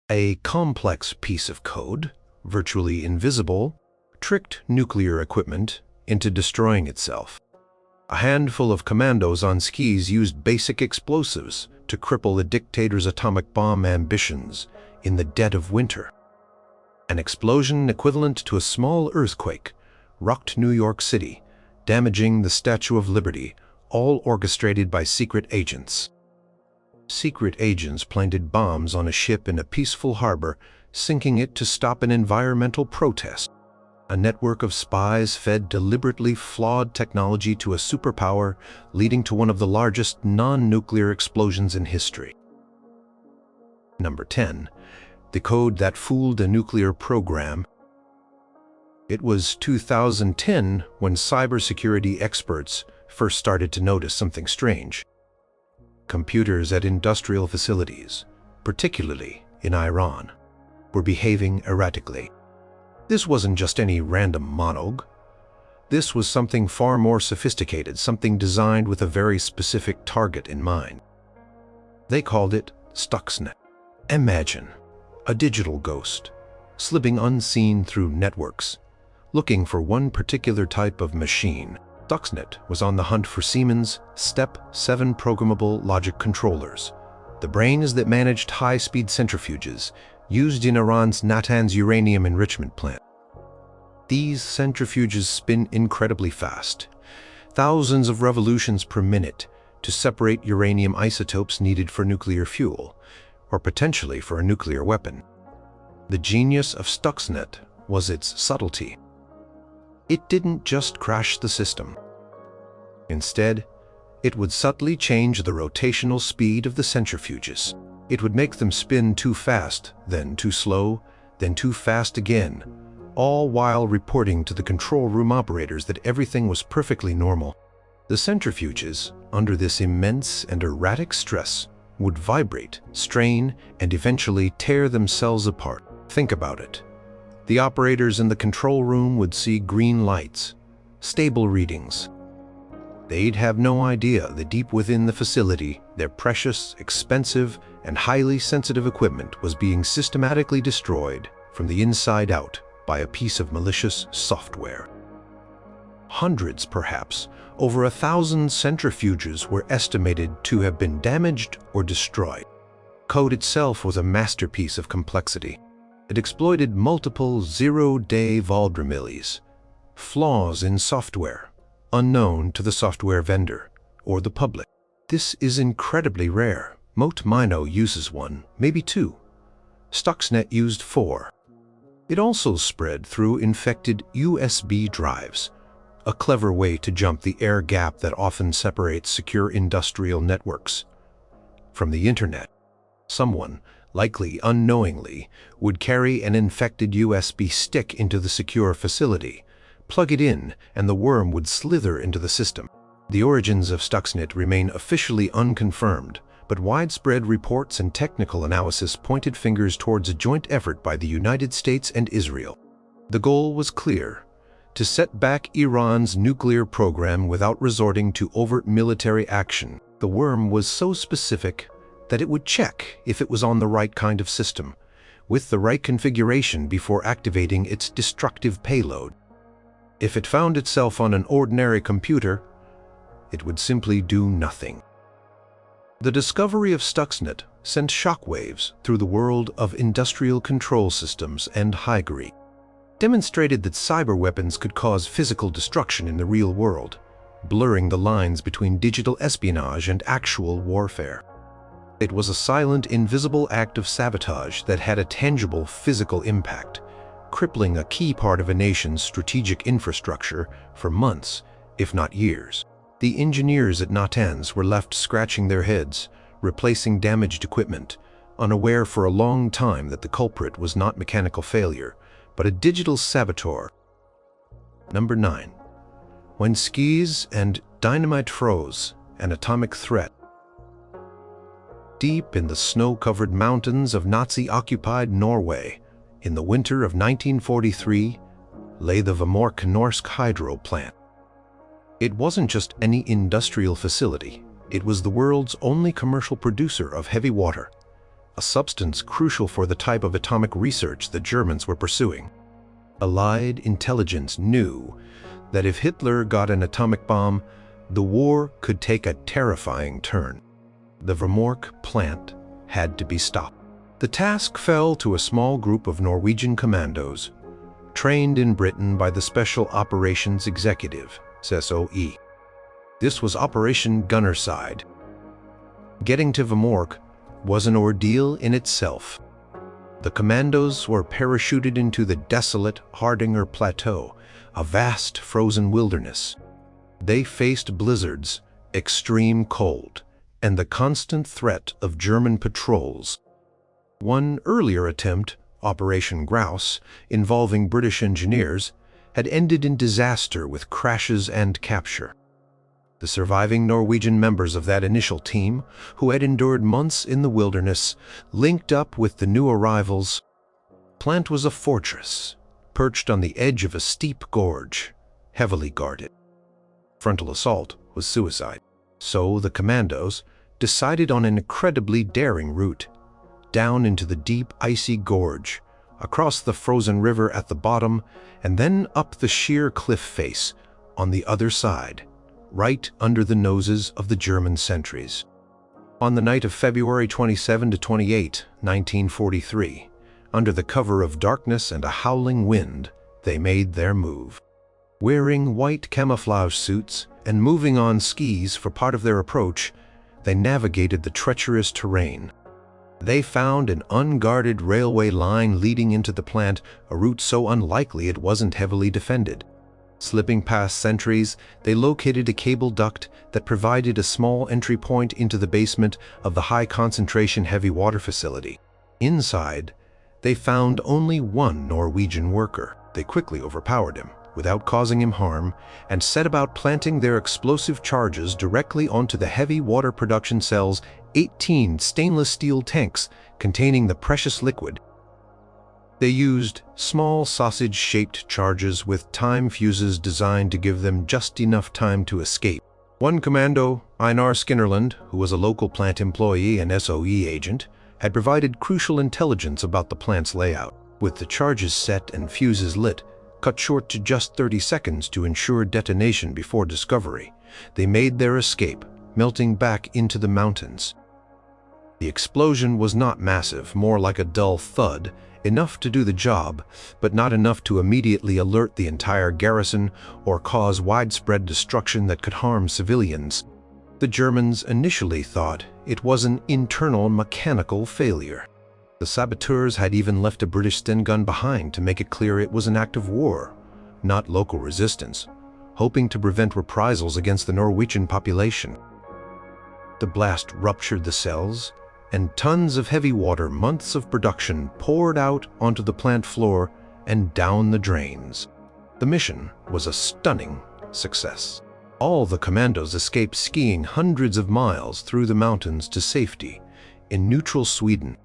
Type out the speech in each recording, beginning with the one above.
A complex piece of code, virtually invisible, tricked nuclear equipment into destroying itself. A handful of commandos on skis used basic explosives to cripple the dictator's atomic bomb ambitions in the dead of winter. An explosion equivalent to a small earthquake rocked New York City, damaging the Statue of Liberty, all orchestrated by secret agents. Secret agents planted bombs on a ship in a peaceful harbor, sinking it to stop an environmental protest. A network of spies fed deliberately flawed technology to a superpower, leading to one of the largest non-nuclear explosions in history. Number 10. The code that fooled a nuclear program. It was 2010 when cybersecurity experts first started to notice something strange. Computers at industrial facilities, particularly in Iran, were behaving erratically. This wasn't just any random monog. This was something far more sophisticated, something designed with a very specific target in mind. They called it Stuxnet. Imagine a digital ghost, slipping unseen through networks, looking for one particular type of machine. Stuxnet was on the hunt for Siemens Step 7 programmable logic controllers, the brains that managed high-speed centrifuges used in Iran's Natanz uranium enrichment plant. These centrifuges spin incredibly fast, thousands of revolutions per minute, to separate uranium isotopes needed for nuclear fuel, or potentially for a nuclear weapon. The genius of Stuxnet was its subtlety. It didn't just crash the system. Instead, it would subtly change the rotational speed of the centrifuges. It would make them spin too fast, then too slow, then too fast again, all while reporting to the control room operators that everything was perfectly normal. The centrifuges, under this immense and erratic stress, would vibrate, strain, and eventually tear themselves apart. Think about it. The operators in the control room would see green lights, stable readings. They'd have no idea that deep within the facility, their precious, expensive, and highly sensitive equipment was being systematically destroyed from the inside out by a piece of malicious software. Hundreds, perhaps, over 1,000 centrifuges were estimated to have been damaged or destroyed. Code itself was a masterpiece of complexity. It exploited multiple zero-day vulnerabilities, flaws in software, unknown to the software vendor or the public. This is incredibly rare. Mino uses one, maybe two. Stuxnet used 4. It also spread through infected USB drives, a clever way to jump the air gap that often separates secure industrial networks from the internet. Someone, likely unknowingly, would carry an infected USB stick into the secure facility, plug it in, and the worm would slither into the system. The origins of Stuxnet remain officially unconfirmed, but widespread reports and technical analysis pointed fingers towards a joint effort by the United States and Israel. The goal was clear: to set back Iran's nuclear program without resorting to overt military action. The worm was so specific that it would check if it was on the right kind of system, with the right configuration before activating its destructive payload. If it found itself on an ordinary computer, it would simply do nothing. The discovery of Stuxnet sent shockwaves through the world of industrial control systems and Hygge, demonstrated that cyber weapons could cause physical destruction in the real world, blurring the lines between digital espionage and actual warfare. It was a silent, invisible act of sabotage that had a tangible physical impact, crippling a key part of a nation's strategic infrastructure for months, if not years. The engineers at Natanz were left scratching their heads, replacing damaged equipment, unaware for a long time that the culprit was not mechanical failure, but a digital saboteur. Number 9. When skis and dynamite froze, an atomic threat. Deep in the snow-covered mountains of Nazi-occupied Norway, in the winter of 1943, lay the Vemork Norsk Hydro plant. It wasn't just any industrial facility. It was the world's only commercial producer of heavy water, a substance crucial for the type of atomic research the Germans were pursuing. Allied intelligence knew that if Hitler got an atomic bomb, the war could take a terrifying turn. The Vemork plant had to be stopped. The task fell to a small group of Norwegian commandos, trained in Britain by the Special Operations Executive, SOE. This was Operation Gunnerside. Getting to Vemork was an ordeal in itself. The commandos were parachuted into the desolate Hardanger Plateau, a vast frozen wilderness. They faced blizzards, extreme cold, and the constant threat of German patrols. One earlier attempt, Operation Grouse, involving British engineers, had ended in disaster with crashes and capture. The surviving Norwegian members of that initial team, who had endured months in the wilderness, linked up with the new arrivals. Plant was a fortress, perched on the edge of a steep gorge, heavily guarded. Frontal assault was suicide, so the commandos decided on an incredibly daring route, down into the deep, icy gorge, across the frozen river at the bottom, and then up the sheer cliff face on the other side, right under the noses of the German sentries. On the night of February 27 to 28, 1943, under the cover of darkness and a howling wind, they made their move. Wearing white camouflage suits and moving on skis for part of their approach, they navigated the treacherous terrain. They found an unguarded railway line leading into the plant, a route so unlikely it wasn't heavily defended. Slipping past sentries, they located a cable duct that provided a small entry point into the basement of the high-concentration heavy water facility. Inside, they found only one Norwegian worker. They quickly overpowered him, without causing him harm, and set about planting their explosive charges directly onto the heavy water production cell's 18 stainless steel tanks containing the precious liquid. They used small sausage-shaped charges with time fuses designed to give them just enough time to escape. One commando, Einar Skinnerland, who was a local plant employee and SOE agent, had provided crucial intelligence about the plant's layout. With the charges set and fuses lit, cut short to just 30 seconds to ensure detonation before discovery, they made their escape, melting back into the mountains. The explosion was not massive, more like a dull thud, enough to do the job, but not enough to immediately alert the entire garrison or cause widespread destruction that could harm civilians. The Germans initially thought it was an internal mechanical failure. The saboteurs had even left a British Sten gun behind to make it clear it was an act of war, not local resistance, hoping to prevent reprisals against the Norwegian population. The blast ruptured the cells, and tons of heavy water, months of production, poured out onto the plant floor and down the drains. The mission was a stunning success. All the commandos escaped skiing hundreds of miles through the mountains to safety in neutral Sweden.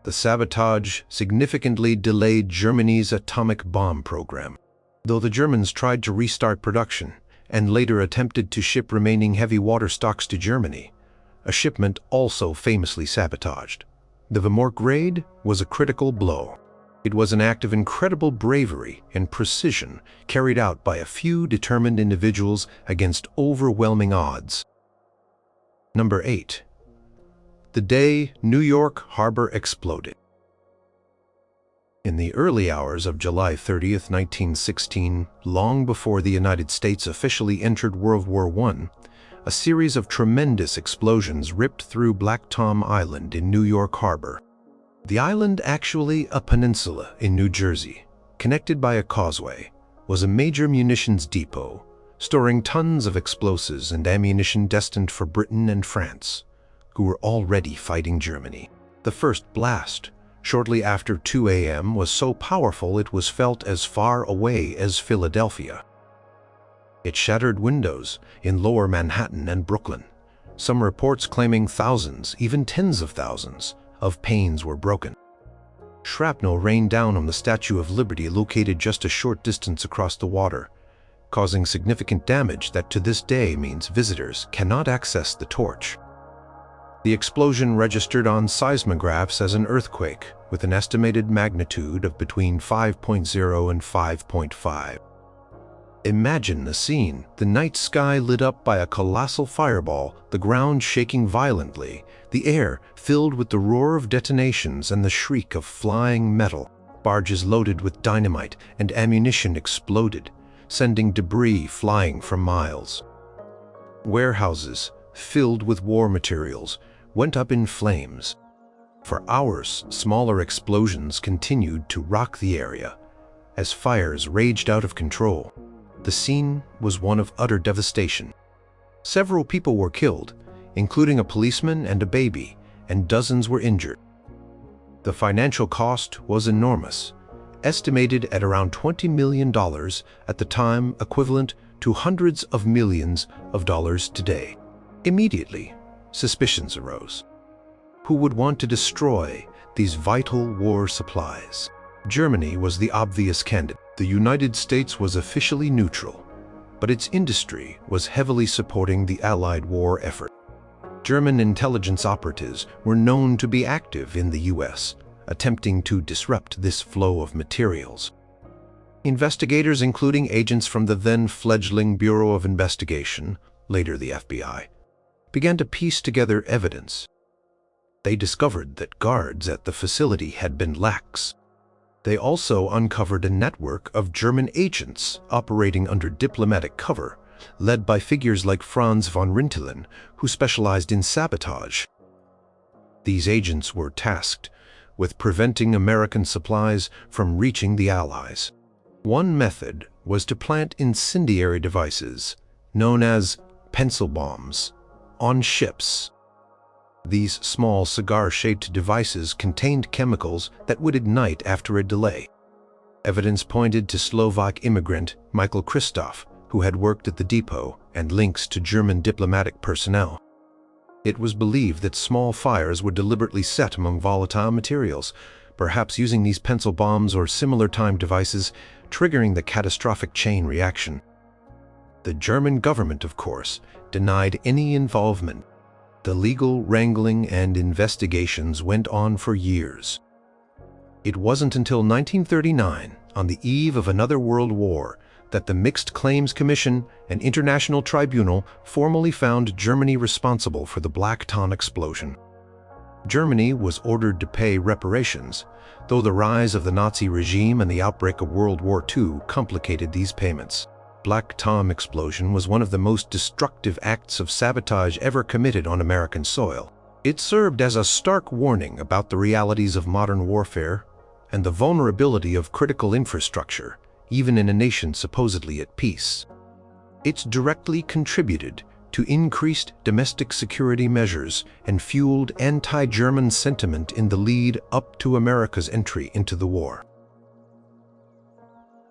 The sabotage significantly delayed Germany's atomic bomb program. Though the Germans tried to restart production and later attempted to ship remaining heavy water stocks to Germany, a shipment also famously sabotaged. The Vemork raid was a critical blow. It was an act of incredible bravery and precision carried out by a few determined individuals against overwhelming odds. Number 8. The day New York Harbor exploded. In the early hours of July 30, 1916, long before the United States officially entered World War I, a series of tremendous explosions ripped through Black Tom Island in New York Harbor. The island, actually a peninsula in New Jersey, connected by a causeway, was a major munitions depot, storing tons of explosives and ammunition destined for Britain and France, who were already fighting Germany. The first blast, shortly after 2 a.m., was so powerful it was felt as far away as Philadelphia. It shattered windows in lower Manhattan and Brooklyn, some reports claiming thousands, even tens of thousands, of panes were broken. Shrapnel rained down on the Statue of Liberty located just a short distance across the water, causing significant damage that to this day means visitors cannot access the torch. The explosion registered on seismographs as an earthquake with an estimated magnitude of between 5.0 and 5.5. Imagine the scene: the night sky lit up by a colossal fireball, the ground shaking violently, the air filled with the roar of detonations and the shriek of flying metal. Barges loaded with dynamite and ammunition exploded, sending debris flying for miles. Warehouses, filled with war materials, went up in flames. For hours, smaller explosions continued to rock the area as fires raged out of control. The scene was one of utter devastation. Several people were killed, including a policeman and a baby, and dozens were injured. The financial cost was enormous, estimated at around $20 million at the time, equivalent to hundreds of millions of dollars today. Immediately, suspicions arose. Who would want to destroy these vital war supplies? Germany was the obvious candidate. The United States was officially neutral, but its industry was heavily supporting the Allied war effort. German intelligence operatives were known to be active in the U.S., attempting to disrupt this flow of materials. Investigators, including agents from the then-fledgling Bureau of Investigation, later the FBI, began to piece together evidence. They discovered that guards at the facility had been lax. They also uncovered a network of German agents operating under diplomatic cover, led by figures like Franz von Rintelen, who specialized in sabotage. These agents were tasked with preventing American supplies from reaching the Allies. One method was to plant incendiary devices, known as pencil bombs, on ships. These small cigar-shaped devices contained chemicals that would ignite after a delay. Evidence pointed to Slovak immigrant Michael Christoph, who had worked at the depot, and links to German diplomatic personnel. It was believed that small fires were deliberately set among volatile materials, perhaps using these pencil bombs or similar timed devices, triggering the catastrophic chain reaction. The German government, of course, denied any involvement. The legal wrangling and investigations went on for years. It wasn't until 1939, on the eve of another world war, that the Mixed Claims Commission, an international tribunal, formally found Germany responsible for the Black Ton explosion. Germany was ordered to pay reparations, though the rise of the Nazi regime and the outbreak of World War II complicated these payments. Black Tom explosion was one of the most destructive acts of sabotage ever committed on American soil. It served as a stark warning about the realities of modern warfare and the vulnerability of critical infrastructure, even in a nation supposedly at peace. It directly contributed to increased domestic security measures and fueled anti-German sentiment in the lead up to America's entry into the war.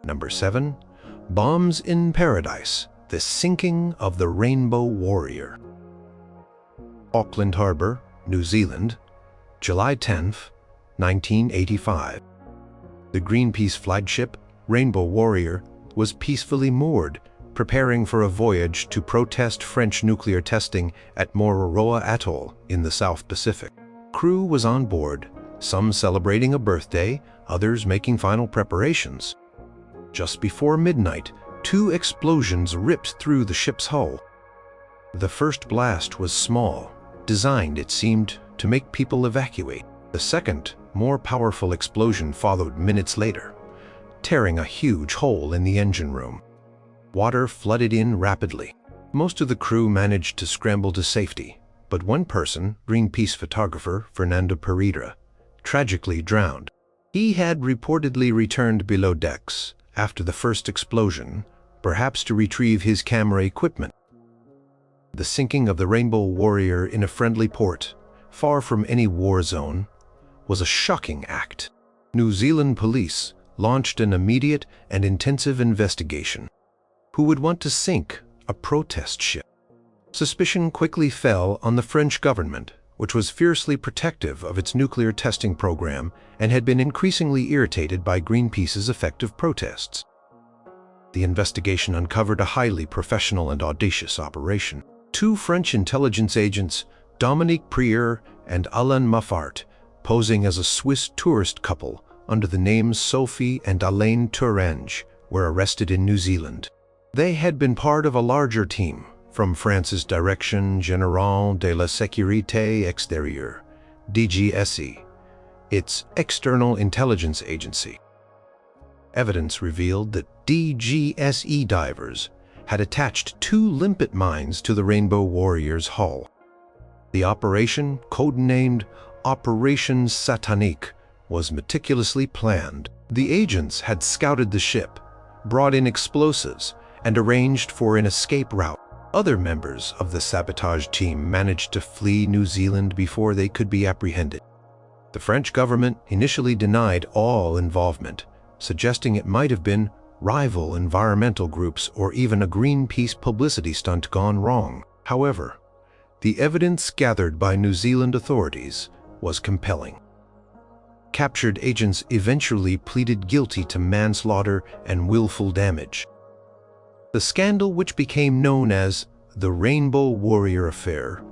Number 7. Bombs in Paradise, the sinking of the Rainbow Warrior. Auckland Harbour, New Zealand, July 10, 1985. The Greenpeace flagship, Rainbow Warrior, was peacefully moored, preparing for a voyage to protest French nuclear testing at Mororoa Atoll in the South Pacific. Crew was on board, some celebrating a birthday, others making final preparations. Just before midnight, 2 explosions ripped through the ship's hull. The first blast was small, designed, it seemed, to make people evacuate. The second, more powerful explosion followed minutes later, tearing a huge hole in the engine room. Water flooded in rapidly. Most of the crew managed to scramble to safety, but one person, Greenpeace photographer Fernando Pereira, tragically drowned. He had reportedly returned below decks after the first explosion, perhaps to retrieve his camera equipment. The sinking of the Rainbow Warrior in a friendly port, far from any war zone, was a shocking act. New Zealand police launched an immediate and intensive investigation. Who would want to sink a protest ship? Suspicion quickly fell on the French government, which was fiercely protective of its nuclear testing program and had been increasingly irritated by Greenpeace's effective protests. The investigation uncovered a highly professional and audacious operation. 2 French intelligence agents, Dominique Prieur and Alain Maffart, posing as a Swiss tourist couple under the names Sophie and Alain Tourange, were arrested in New Zealand. They had been part of a larger team from France's Direction Générale de la Sécurité Extérieure, DGSE, its external intelligence agency. Evidence revealed that DGSE divers had attached 2 limpet mines to the Rainbow Warrior's hull. The operation, codenamed Operation Satanique, was meticulously planned. The agents had scouted the ship, brought in explosives, and arranged for an escape route. Other members of the sabotage team managed to flee New Zealand before they could be apprehended. The French government initially denied all involvement, suggesting it might have been rival environmental groups or even a Greenpeace publicity stunt gone wrong. However, the evidence gathered by New Zealand authorities was compelling. Captured agents eventually pleaded guilty to manslaughter and willful damage. The scandal, which became known as the Rainbow Warrior Affair,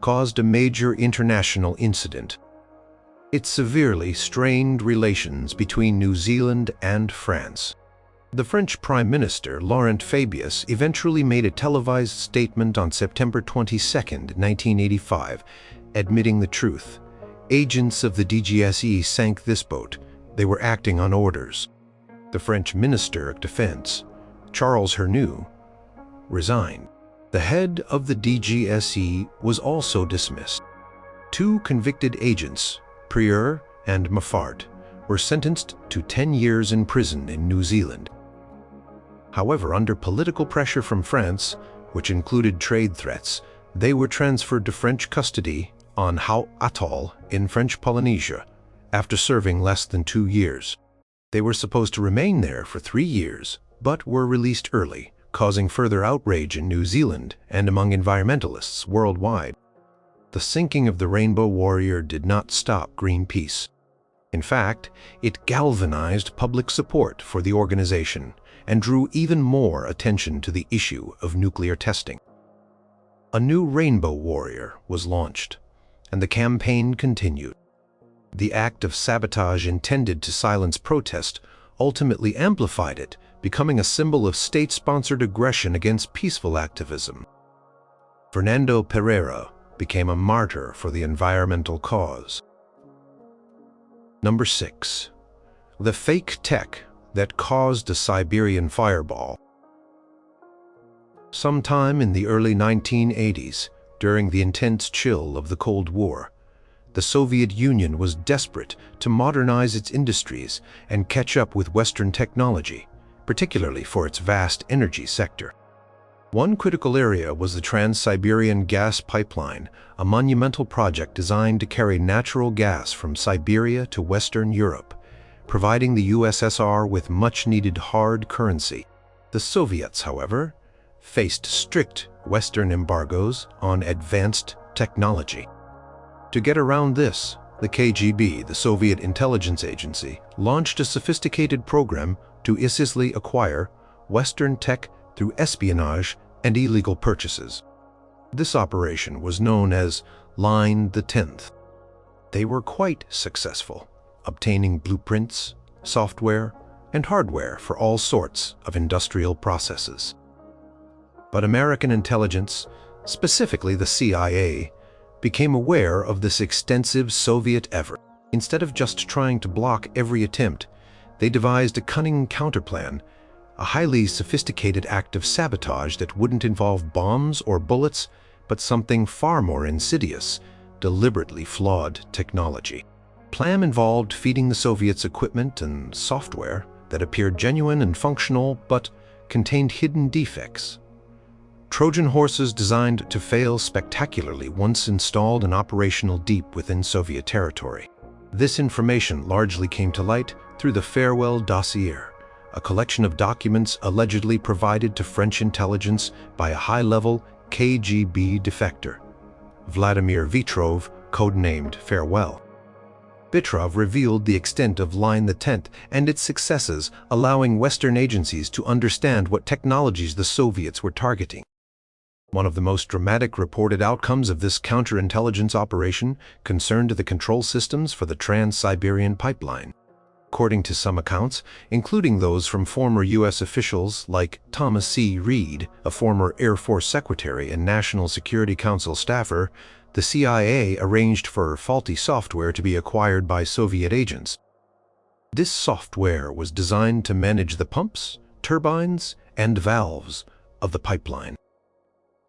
caused a major international incident. It severely strained relations between New Zealand and France. The French Prime Minister, Laurent Fabius, eventually made a televised statement on September 22, 1985, admitting the truth. Agents of the DGSE sank this boat. They were acting on orders. The French Minister of Defense, Charles Hernu, resigned. The head of the DGSE was also dismissed. 2 convicted agents, Prieur and Maffart, were sentenced to 10 years in prison in New Zealand. However, under political pressure from France, which included trade threats, they were transferred to French custody on Hao Atoll in French Polynesia after serving less than 2 years. They were supposed to remain there for 3 years, but were released early, causing further outrage in New Zealand and among environmentalists worldwide. The sinking of the Rainbow Warrior did not stop Greenpeace. In fact, it galvanized public support for the organization and drew even more attention to the issue of nuclear testing. A new Rainbow Warrior was launched, and the campaign continued. The act of sabotage intended to silence protest ultimately amplified it, becoming a symbol of state-sponsored aggression against peaceful activism. Fernando Pereira became a martyr for the environmental cause. Number 6. The fake tech that caused a Siberian fireball. Sometime in the early 1980s, during the intense chill of the Cold War, the Soviet Union was desperate to modernize its industries and catch up with Western technology, particularly for its vast energy sector. One critical area was the Trans-Siberian Gas Pipeline, a monumental project designed to carry natural gas from Siberia to Western Europe, providing the USSR with much-needed hard currency. The Soviets, however, faced strict Western embargoes on advanced technology. To get around this, the KGB, the Soviet intelligence agency, launched a sophisticated program to illicitly acquire Western tech through espionage and illegal purchases. This operation was known as Line the 10th. They were quite successful, obtaining blueprints, software, and hardware for all sorts of industrial processes. But American intelligence, specifically the CIA, became aware of this extensive Soviet effort. Instead of just trying to block every attempt, they devised a cunning counterplan, a highly sophisticated act of sabotage that wouldn't involve bombs or bullets, but something far more insidious, deliberately flawed technology. Plan involved feeding the Soviets equipment and software that appeared genuine and functional but contained hidden defects. Trojan horses designed to fail spectacularly once installed and operational deep within Soviet territory. This information largely came to light through the Farewell Dossier, a collection of documents allegedly provided to French intelligence by a high-level KGB defector, Vladimir Vitrov, codenamed Farewell. Vitrov revealed the extent of Line the 10th and its successes, allowing Western agencies to understand what technologies the Soviets were targeting. One of the most dramatic reported outcomes of this counterintelligence operation concerned the control systems for the Trans-Siberian pipeline. According to some accounts, including those from former U.S. officials like Thomas C. Reed, a former Air Force Secretary and National Security Council staffer, the CIA arranged for faulty software to be acquired by Soviet agents. This software was designed to manage the pumps, turbines, and valves of the pipeline.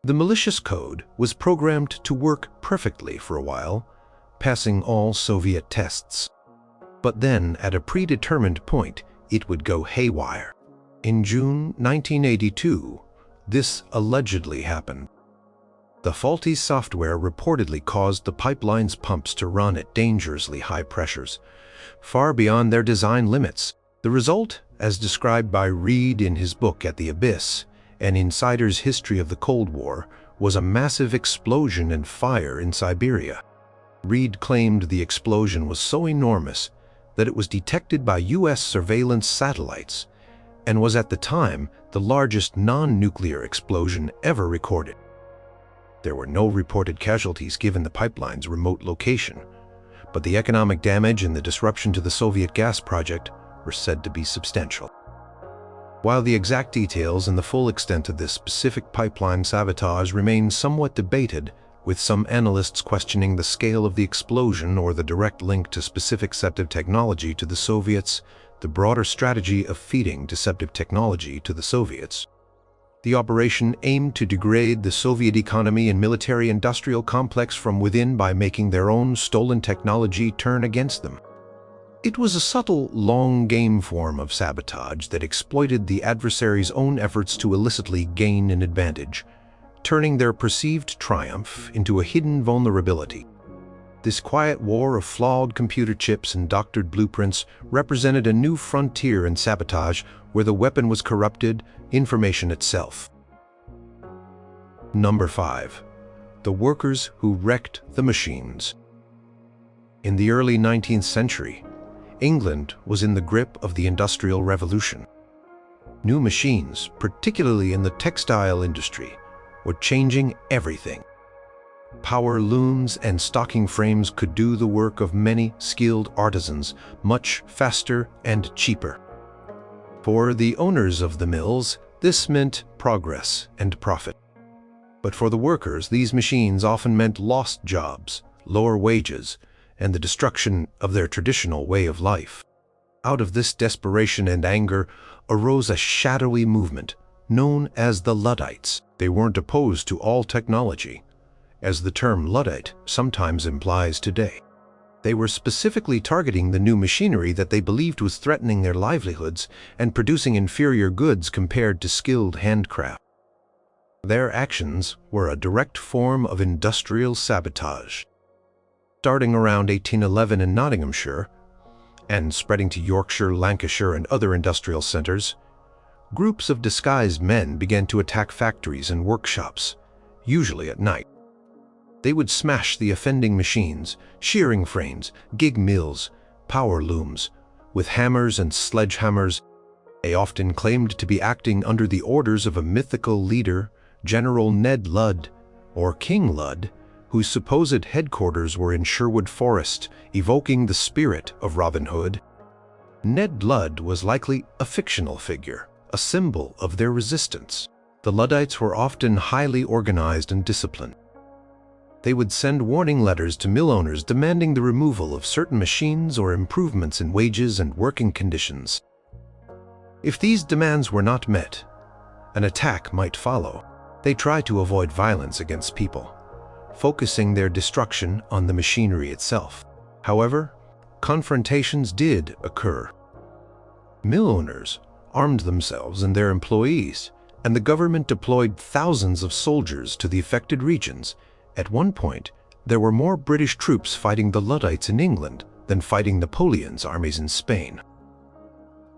The malicious code was programmed to work perfectly for a while, passing all Soviet tests. But then, at a predetermined point, it would go haywire. In June 1982, this allegedly happened. The faulty software reportedly caused the pipeline's pumps to run at dangerously high pressures, far beyond their design limits. The result, as described by Reed in his book At the Abyss, An Insider's History of the Cold War, was a massive explosion and fire in Siberia. Reed claimed the explosion was so enormous that it was detected by U.S. surveillance satellites and was at the time the largest non-nuclear explosion ever recorded. There were no reported casualties given the pipeline's remote location, but the economic damage and the disruption to the Soviet gas project were said to be substantial. While the exact details and the full extent of this specific pipeline sabotage remain somewhat debated, with some analysts questioning the scale of the explosion or the direct link to specific deceptive technology to the Soviets, the broader strategy of feeding deceptive technology to the Soviets. The operation aimed to degrade the Soviet economy and military-industrial complex from within by making their own stolen technology turn against them. It was a subtle, long-game form of sabotage that exploited the adversary's own efforts to illicitly gain an advantage, turning their perceived triumph into a hidden vulnerability. This quiet war of flawed computer chips and doctored blueprints represented a new frontier in sabotage where the weapon was corrupted, information itself. Number 5. The workers who wrecked the machines. In the early 19th century, England was in the grip of the Industrial Revolution. New machines, particularly in the textile industry, were changing everything. Power looms and stocking frames could do the work of many skilled artisans much faster and cheaper. For the owners of the mills, this meant progress and profit. But for the workers, these machines often meant lost jobs, lower wages, and the destruction of their traditional way of life. Out of this desperation and anger arose a shadowy movement known as the Luddites. They weren't opposed to all technology, as the term Luddite sometimes implies today. They were specifically targeting the new machinery that they believed was threatening their livelihoods and producing inferior goods compared to skilled handcraft. Their actions were a direct form of industrial sabotage. Starting around 1811 in Nottinghamshire, and spreading to Yorkshire, Lancashire, and other industrial centers, groups of disguised men began to attack factories and workshops, usually at night. They would smash the offending machines, shearing frames, gig mills, power looms, with hammers and sledgehammers. They often claimed to be acting under the orders of a mythical leader, General Ned Ludd, or King Ludd, whose supposed headquarters were in Sherwood Forest, evoking the spirit of Robin Hood. Ned Ludd was likely a fictional figure, a symbol of their resistance. The Luddites were often highly organized and disciplined. They would send warning letters to mill owners demanding the removal of certain machines or improvements in wages and working conditions. If these demands were not met, an attack might follow. They tried to avoid violence against people, focusing their destruction on the machinery itself. However, confrontations did occur. Mill owners armed themselves and their employees, and the government deployed thousands of soldiers to the affected regions. At one point, there were more British troops fighting the Luddites in England than fighting Napoleon's armies in Spain.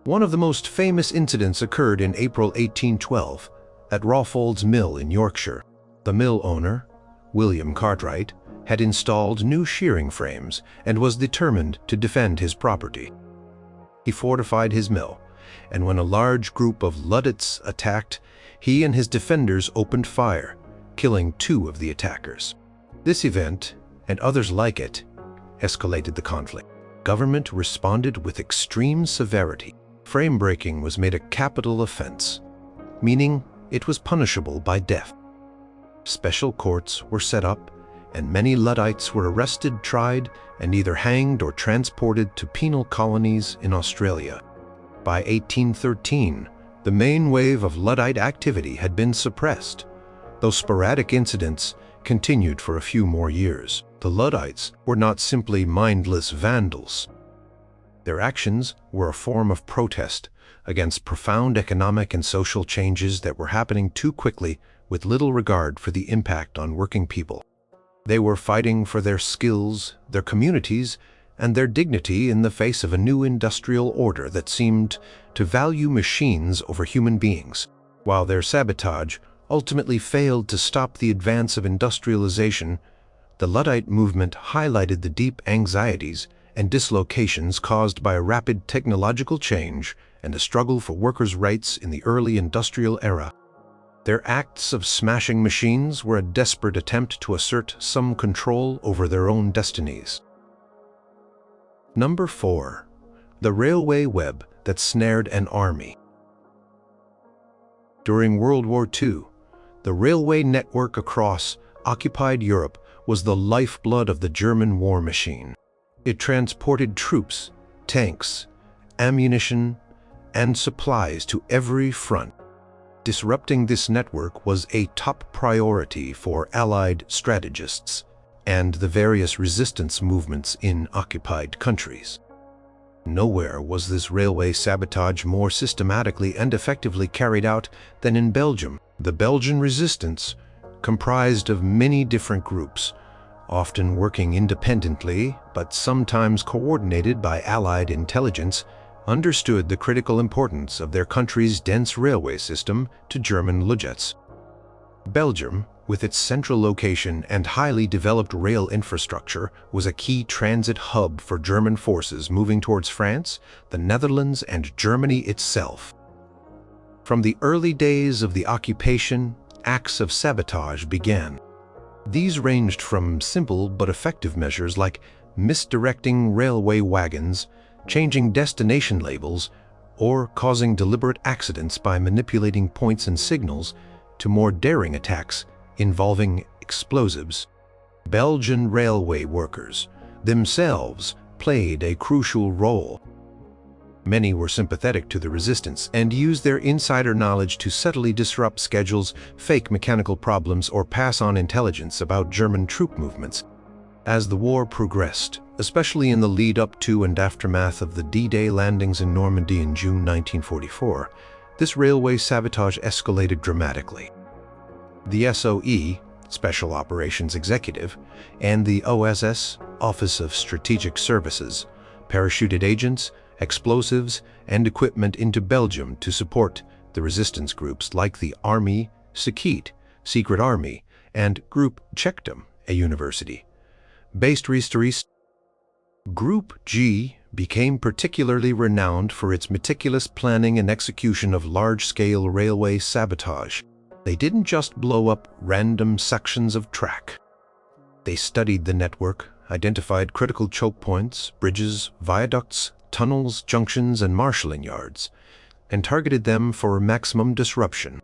One of the most famous incidents occurred in April 1812 at Rawfolds Mill in Yorkshire. The mill owner, William Cartwright, had installed new shearing frames and was determined to defend his property. He fortified his mill, and when a large group of Luddites attacked, he and his defenders opened fire, killing 2 of the attackers. This event, and others like it, escalated the conflict. Government responded with extreme severity. Frame breaking was made a capital offense, meaning it was punishable by death. Special courts were set up, and many Luddites were arrested, tried, and either hanged or transported to penal colonies in Australia. By 1813, the main wave of Luddite activity had been suppressed, though sporadic incidents continued for a few more years. The Luddites were not simply mindless vandals. Their actions were a form of protest against profound economic and social changes that were happening too quickly with little regard for the impact on working people. They were fighting for their skills, their communities, and their dignity in the face of a new industrial order that seemed to value machines over human beings. While their sabotage ultimately failed to stop the advance of industrialization, the Luddite movement highlighted the deep anxieties and dislocations caused by a rapid technological change and a struggle for workers' rights in the early industrial era. Their acts of smashing machines were a desperate attempt to assert some control over their own destinies. Number 4. The railway web that snared an army. During World War II, the railway network across occupied Europe was the lifeblood of the German war machine. It transported troops, tanks, ammunition, and supplies to every front. Disrupting this network was a top priority for Allied strategists and the various resistance movements in occupied countries. Nowhere was this railway sabotage more systematically and effectively carried out than in Belgium. The Belgian resistance, comprised of many different groups, often working independently but sometimes coordinated by Allied intelligence, understood the critical importance of their country's dense railway system to German Lujets. Belgium, with its central location and highly developed rail infrastructure, was a key transit hub for German forces moving towards France, the Netherlands, and Germany itself. From the early days of the occupation, acts of sabotage began. These ranged from simple but effective measures like misdirecting railway wagons, changing destination labels, or causing deliberate accidents by manipulating points and signals, to more daring attacks involving explosives. Belgian railway workers themselves played a crucial role. Many were sympathetic to the resistance and used their insider knowledge to subtly disrupt schedules, fake mechanical problems, or pass on intelligence about German troop movements. As the war progressed, especially in the lead-up to and aftermath of the D-Day landings in Normandy in June 1944, this railway sabotage escalated dramatically. The SOE, Special Operations Executive, and the OSS, Office of Strategic Services, parachuted agents, explosives, and equipment into Belgium to support the resistance groups like the Army Secret, Secret Army, and Group Chekdom, a university. Based East, Group G became particularly renowned for its meticulous planning and execution of large-scale railway sabotage. They didn't just blow up random sections of track. They studied the network, identified critical choke points, bridges, viaducts, tunnels, junctions, and marshalling yards, and targeted them for maximum disruption.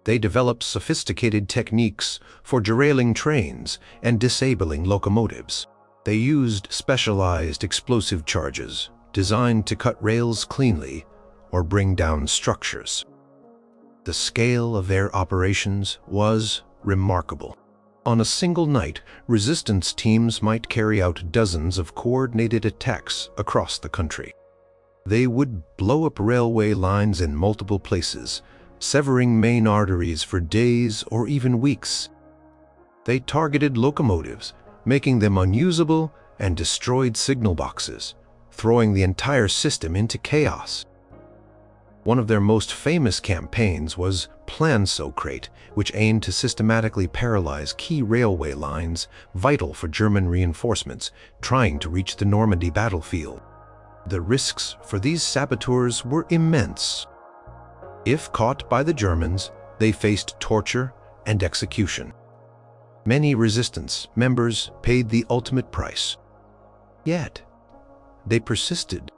They developed sophisticated techniques for derailing trains and disabling locomotives. They used specialized explosive charges designed to cut rails cleanly or bring down structures. The scale of their operations was remarkable. On a single night, resistance teams might carry out dozens of coordinated attacks across the country. They would blow up railway lines in multiple places, severing main arteries for days or even weeks. They targeted locomotives, making them unusable, and destroyed signal boxes, throwing the entire system into chaos. One of their most famous campaigns was Plan Socrate, which aimed to systematically paralyze key railway lines vital for German reinforcements trying to reach the Normandy battlefield. The risks for these saboteurs were immense. If caught by the Germans, they faced torture, and execution. Many resistance members paid the ultimate price. Yet, they persisted.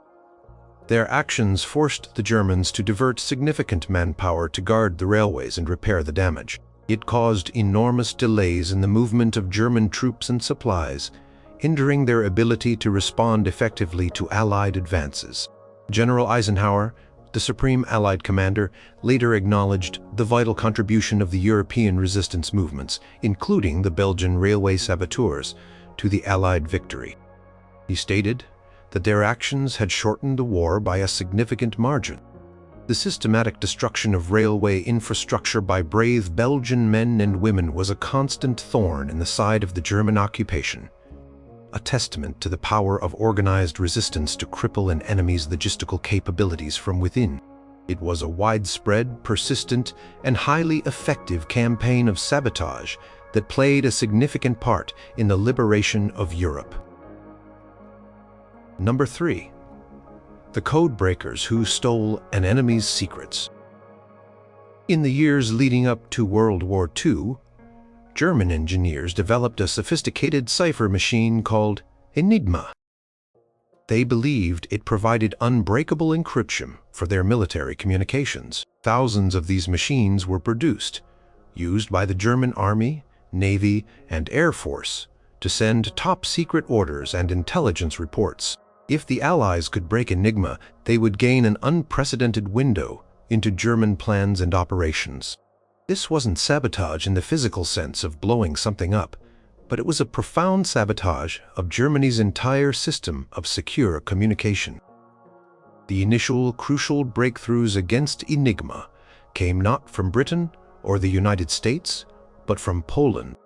Their actions forced the Germans to divert significant manpower to guard the railways and repair the damage. It caused enormous delays in the movement of German troops and supplies, hindering their ability to respond effectively to Allied advances. General Eisenhower, the supreme Allied commander, later acknowledged the vital contribution of the European resistance movements, including the Belgian railway saboteurs, to the Allied victory. He stated that their actions had shortened the war by a significant margin. The systematic destruction of railway infrastructure by brave Belgian men and women was a constant thorn in the side of the German occupation, a testament to the power of organized resistance to cripple an enemy's logistical capabilities from within. It was a widespread, persistent, and highly effective campaign of sabotage that played a significant part in the liberation of Europe. Number 3. The code breakers who stole an enemy's secrets. In the years leading up to World War II, German engineers developed a sophisticated cipher machine called Enigma. They believed it provided unbreakable encryption for their military communications. Thousands of these machines were produced, used by the German Army, Navy, and Air Force to send top-secret orders and intelligence reports. If the Allies could break Enigma, they would gain an unprecedented window into German plans and operations. This wasn't sabotage in the physical sense of blowing something up, but it was a profound sabotage of Germany's entire system of secure communication. The initial crucial breakthroughs against Enigma came not from Britain or the United States, but from Poland.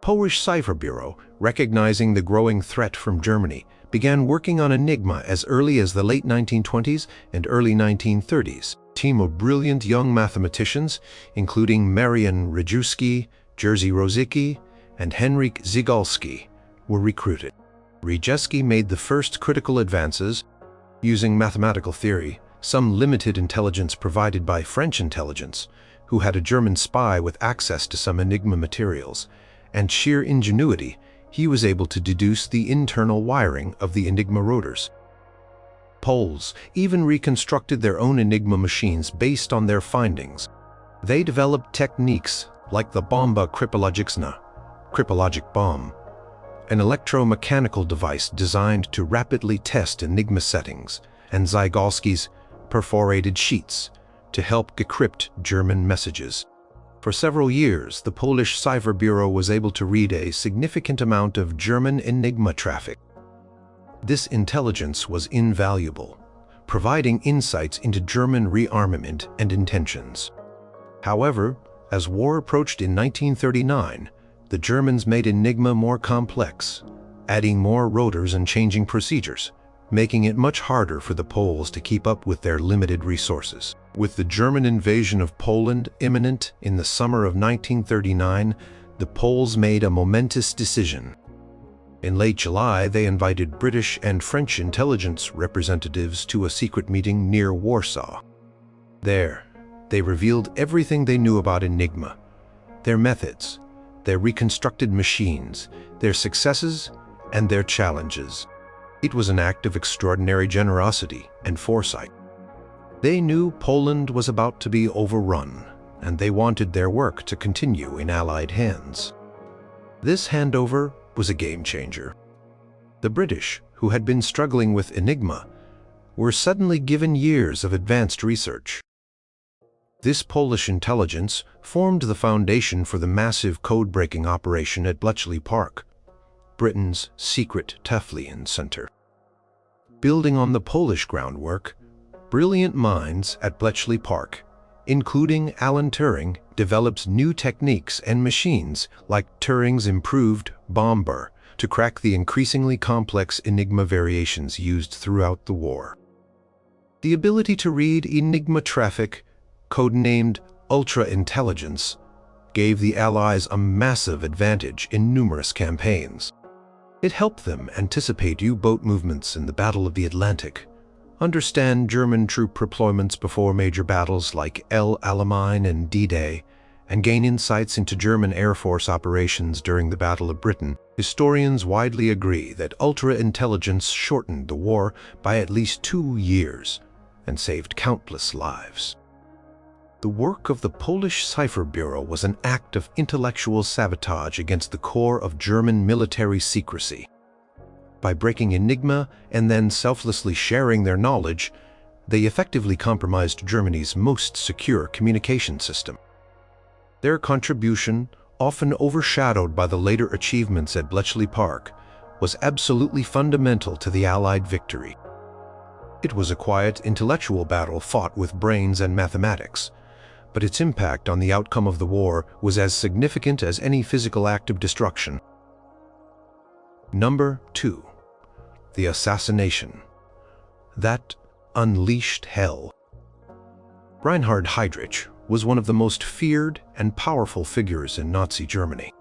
Polish Cipher Bureau, recognizing the growing threat from Germany, began working on Enigma as early as the late 1920s and early 1930s. A team of brilliant young mathematicians, including Marian Rejewski, Jerzy Rosiecki, and Henryk Zygalski, were recruited. Rejewski made the first critical advances using mathematical theory, some limited intelligence provided by French intelligence, who had a German spy with access to some Enigma materials, and sheer ingenuity. He was able to deduce the internal wiring of the Enigma rotors. Poles even reconstructed their own Enigma machines based on their findings. They developed techniques like the bomba kryptologiczna, cryptologic bomb, an electromechanical device designed to rapidly test Enigma settings, and Zygalski's perforated sheets to help decrypt German messages. For several years, the Polish Cipher Bureau was able to read a significant amount of German Enigma traffic. This intelligence was invaluable, providing insights into German rearmament and intentions. However, as war approached in 1939, the Germans made Enigma more complex, adding more rotors and changing procedures, making it much harder for the Poles to keep up with their limited resources. With the German invasion of Poland imminent in the summer of 1939, the Poles made a momentous decision. In late July, they invited British and French intelligence representatives to a secret meeting near Warsaw. There, they revealed everything they knew about Enigma, their methods, their reconstructed machines, their successes, and their challenges. It was an act of extraordinary generosity and foresight. They knew Poland was about to be overrun, and they wanted their work to continue in Allied hands. This handover was a game changer. The British, who had been struggling with Enigma, were suddenly given years of advanced research. This Polish intelligence formed the foundation for the massive code-breaking operation at Bletchley Park, Britain's secret Teflian center. Building on the Polish groundwork, brilliant minds at Bletchley Park, including Alan Turing, developed new techniques and machines like Turing's improved bomber to crack the increasingly complex Enigma variations used throughout the war. The ability to read Enigma traffic, codenamed ultra-intelligence, gave the Allies a massive advantage in numerous campaigns. It helped them anticipate U-boat movements in the Battle of the Atlantic, understand German troop deployments before major battles like El Alamein and D-Day, and gain insights into German Air Force operations during the Battle of Britain, historians widely agree that ultra-intelligence shortened the war by at least 2 years and saved countless lives. The work of the Polish Cipher Bureau was an act of intellectual sabotage against the core of German military secrecy. By breaking Enigma and then selflessly sharing their knowledge, they effectively compromised Germany's most secure communication system. Their contribution, often overshadowed by the later achievements at Bletchley Park, was absolutely fundamental to the Allied victory. It was a quiet, intellectual battle fought with brains and mathematics, but its impact on the outcome of the war was as significant as any physical act of destruction. Number 2. The assassination. That unleashed hell. Reinhard Heydrich was one of the most feared and powerful figures in Nazi Germany.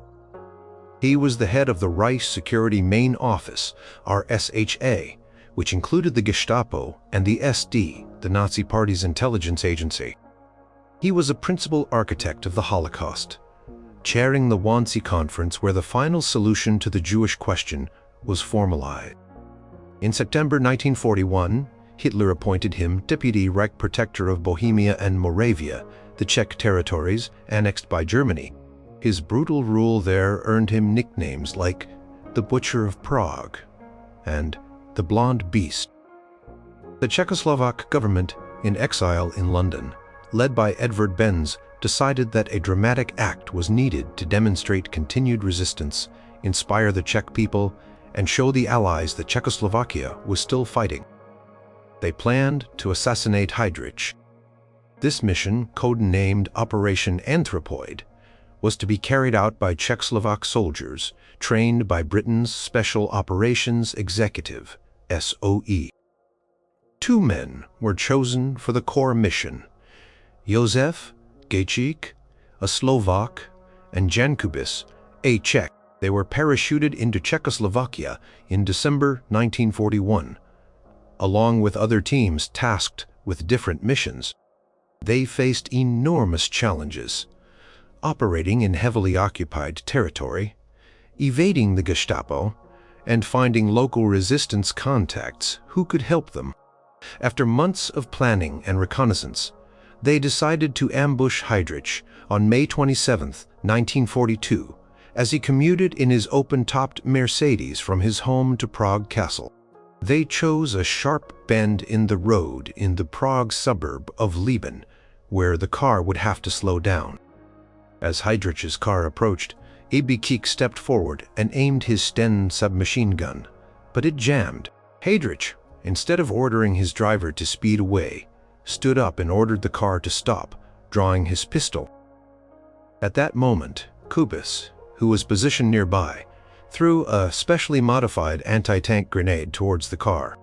He was the head of the Reich Security Main Office, RSHA, which included the Gestapo and the SD, the Nazi Party's intelligence agency. He was a principal architect of the Holocaust, chairing the Wannsee Conference where the final solution to the Jewish question was formalized. In September 1941, Hitler appointed him Deputy Reich Protector of Bohemia and Moravia, the Czech territories annexed by Germany. His brutal rule there earned him nicknames like the Butcher of Prague and the Blonde Beast. The Czechoslovak government, in exile in London, led by Edvard Benz, decided that a dramatic act was needed to demonstrate continued resistance, inspire the Czech people, and show the Allies that Czechoslovakia was still fighting. They planned to assassinate Heydrich. This mission, codenamed Operation Anthropoid, was to be carried out by Czechoslovak soldiers trained by Britain's Special Operations Executive, SOE. 2 men were chosen for the core mission: Josef Gajcik, a Slovak, and Jan Kubis, a Czech. They were parachuted into Czechoslovakia in December 1941, along with other teams tasked with different missions. They faced enormous challenges, operating in heavily occupied territory, evading the Gestapo, and finding local resistance contacts who could help them. After months of planning and reconnaissance, they decided to ambush Heydrich on May 27, 1942, as he commuted in his open-topped Mercedes from his home to Prague Castle. They chose a sharp bend in the road in the Prague suburb of Lieben, where the car would have to slow down. As Heydrich's car approached, Gajcik stepped forward and aimed his Sten submachine gun, but it jammed. Heydrich, instead of ordering his driver to speed away, stood up and ordered the car to stop, drawing his pistol. At that moment, Kubis, who was positioned nearby, threw a specially modified anti-tank grenade towards the car.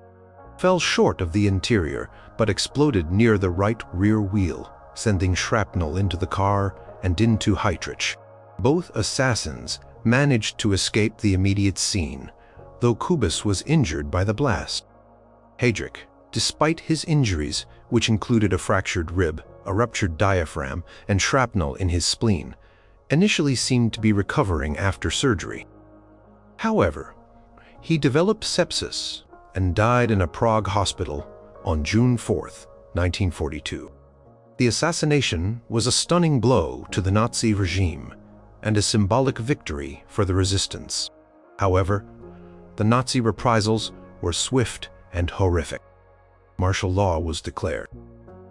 Fell short of the interior, but exploded near the right rear wheel, sending shrapnel into the car and into Heydrich. Both assassins managed to escape the immediate scene, though Kubis was injured by the blast. Heydrich, despite his injuries, which included a fractured rib, a ruptured diaphragm, and shrapnel in his spleen, initially seemed to be recovering after surgery. However, he developed sepsis and died in a Prague hospital on June 4, 1942. The assassination was a stunning blow to the Nazi regime and a symbolic victory for the resistance. However, the Nazi reprisals were swift and horrific. Martial law was declared.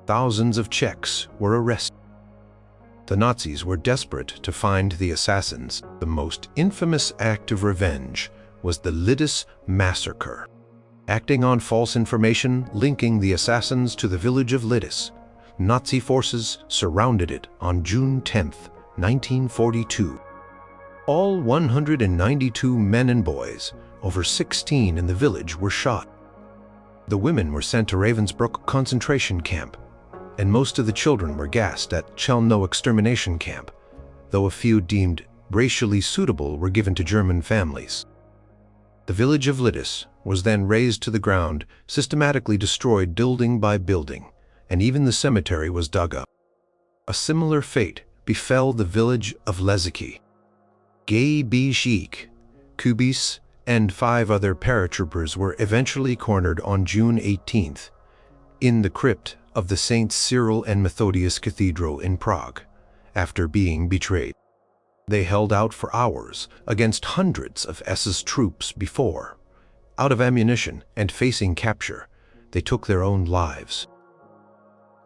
Thousands of Czechs were arrested. The Nazis were desperate to find the assassins. The most infamous act of revenge was the Lidice massacre. Acting on false information linking the assassins to the village of Lidice, Nazi forces surrounded it on June 10, 1942. All 192 men and boys, over 16 in the village, were shot. The women were sent to Ravensbrück concentration camp, and most of the children were gassed at Chelmno extermination camp, though a few deemed racially suitable were given to German families. The village of Lidice was then razed to the ground, systematically destroyed building by building, and even the cemetery was dug up. A similar fate befell the village of Leziki. Gay-Bishik, Kubis, and 5 other paratroopers were eventually cornered on June 18th in the crypt of the St. Cyril and Methodius Cathedral in Prague, after being betrayed. They held out for hours against hundreds of SS troops before, out of ammunition and facing capture, they took their own lives.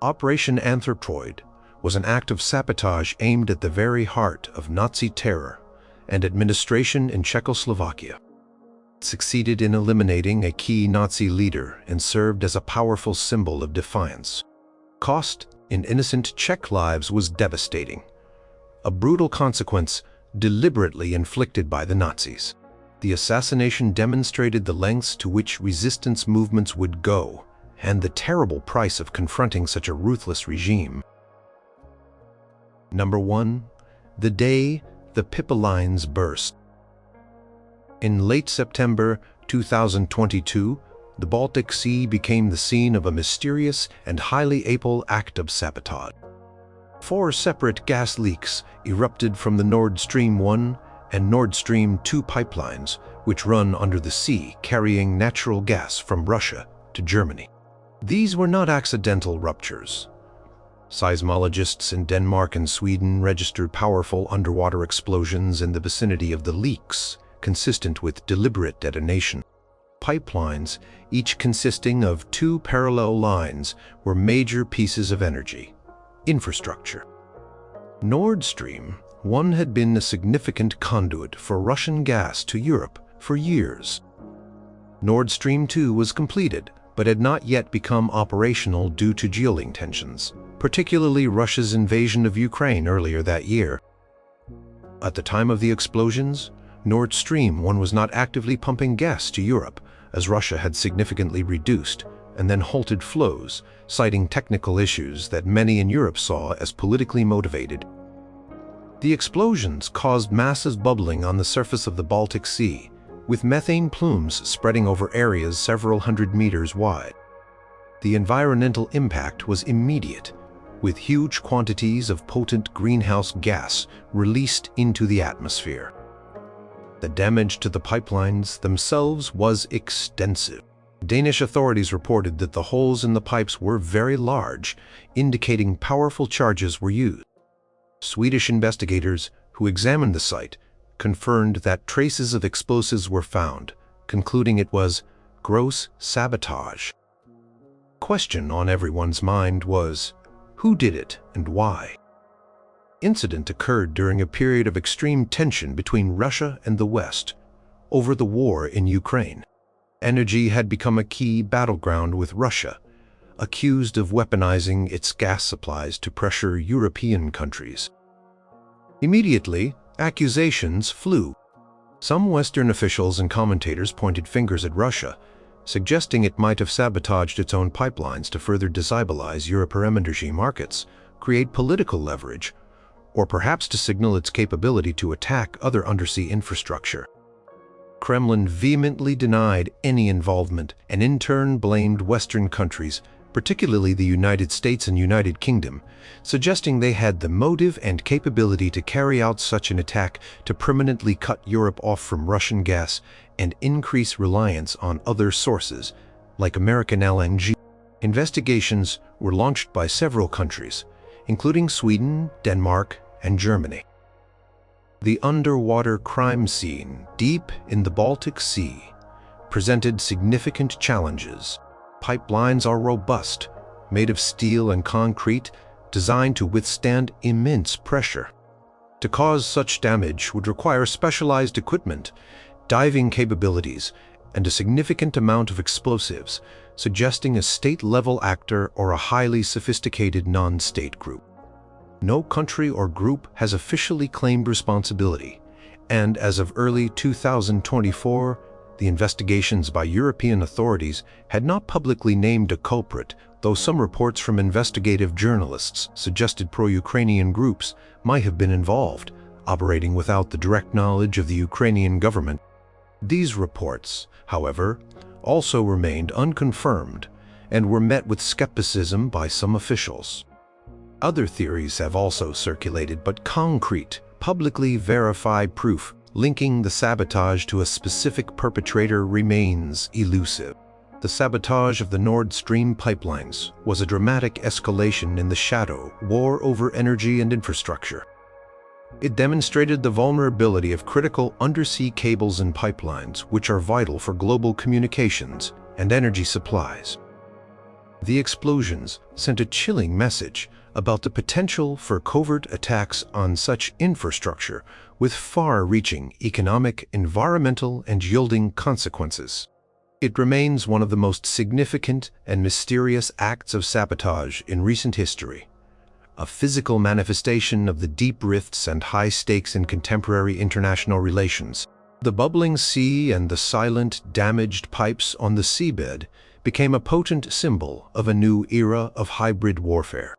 Operation Anthropoid was an act of sabotage aimed at the very heart of Nazi terror and administration in Czechoslovakia. It succeeded in eliminating a key Nazi leader and served as a powerful symbol of defiance. Cost in innocent Czech lives was devastating, a brutal consequence deliberately inflicted by the Nazis. The assassination demonstrated the lengths to which resistance movements would go and the terrible price of confronting such a ruthless regime. Number 1. The day the pipelines burst. In late September 2022, the Baltic Sea became the scene of a mysterious and highly able act of sabotage. 4 separate gas leaks erupted from the Nord Stream 1 and Nord Stream 2 pipelines, which run under the sea carrying natural gas from Russia to Germany. These were not accidental ruptures. Seismologists in Denmark and Sweden registered powerful underwater explosions in the vicinity of the leaks, consistent with deliberate detonation. Pipelines, each consisting of 2 parallel lines, were major pieces of energy infrastructure. Nord Stream 1 had been a significant conduit for Russian gas to Europe for years. Nord Stream 2 was completed, but had not yet become operational due to geopolitical tensions, particularly Russia's invasion of Ukraine earlier that year. At the time of the explosions, Nord Stream 1 was not actively pumping gas to Europe, as Russia had significantly reduced and then halted flows, citing technical issues that many in Europe saw as politically motivated. The explosions caused massive bubbling on the surface of the Baltic Sea, with methane plumes spreading over areas several hundred meters wide. The environmental impact was immediate, with huge quantities of potent greenhouse gas released into the atmosphere. The damage to the pipelines themselves was extensive. Danish authorities reported that the holes in the pipes were very large, indicating powerful charges were used. Swedish investigators who examined the site confirmed that traces of explosives were found, concluding it was gross sabotage. Question on everyone's mind was, who did it and why? Incident occurred during a period of extreme tension between Russia and the West over the war in Ukraine. Energy had become a key battleground with Russia, accused of weaponizing its gas supplies to pressure European countries. Immediately, accusations flew. Some Western officials and commentators pointed fingers at Russia, suggesting it might have sabotaged its own pipelines to further destabilize European energy markets, create political leverage, or perhaps to signal its capability to attack other undersea infrastructure. Kremlin vehemently denied any involvement and in turn blamed Western countries, particularly the United States and United Kingdom, suggesting they had the motive and capability to carry out such an attack to permanently cut Europe off from Russian gas and increase reliance on other sources, like American LNG. Investigations were launched by several countries, including Sweden, Denmark, and Germany. The underwater crime scene deep in the Baltic Sea presented significant challenges. Pipelines are robust, made of steel and concrete, designed to withstand immense pressure. To cause such damage would require specialized equipment, diving capabilities, and a significant amount of explosives, suggesting a state-level actor or a highly sophisticated non-state group. No country or group has officially claimed responsibility, and as of early 2024, the investigations by European authorities had not publicly named a culprit, though some reports from investigative journalists suggested pro-Ukrainian groups might have been involved, operating without the direct knowledge of the Ukrainian government. These reports, however, also remained unconfirmed and were met with skepticism by some officials. Other theories have also circulated, but concrete, publicly verified proof linking the sabotage to a specific perpetrator remains elusive. The sabotage of the Nord Stream pipelines was a dramatic escalation in the shadow war over energy and infrastructure. It demonstrated the vulnerability of critical undersea cables and pipelines, which are vital for global communications and energy supplies. The explosions sent a chilling message about the potential for covert attacks on such infrastructure with far-reaching economic, environmental, and yielding consequences. It remains one of the most significant and mysterious acts of sabotage in recent history, a physical manifestation of the deep rifts and high stakes in contemporary international relations. The bubbling sea and the silent, damaged pipes on the seabed became a potent symbol of a new era of hybrid warfare.